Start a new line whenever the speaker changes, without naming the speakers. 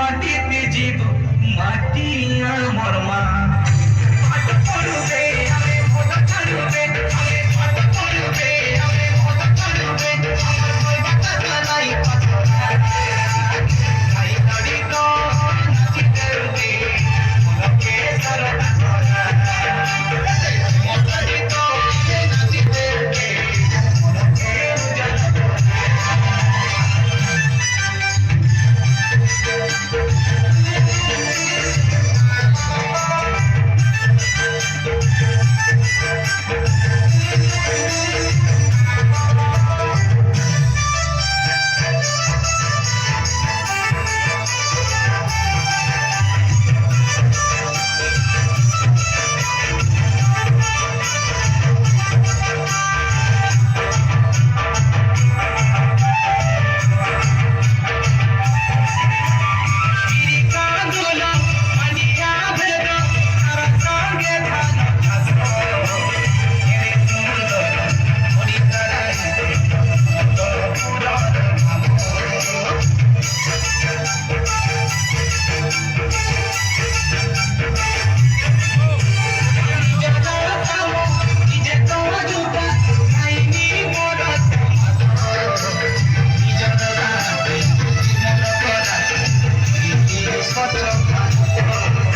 মাটিতে জীব মাটি আমার মা পাঠ পড়বে আমি ভোট ছাড়বে আমি পাঠ পড়বে আমি ভোট ছাড়বে আমার কই বাতা নাই কথা নাই দাড়ি তো নাচিতে রে মনকে সারা করা মতারি তো নাচিতে রে মনকে উজালা What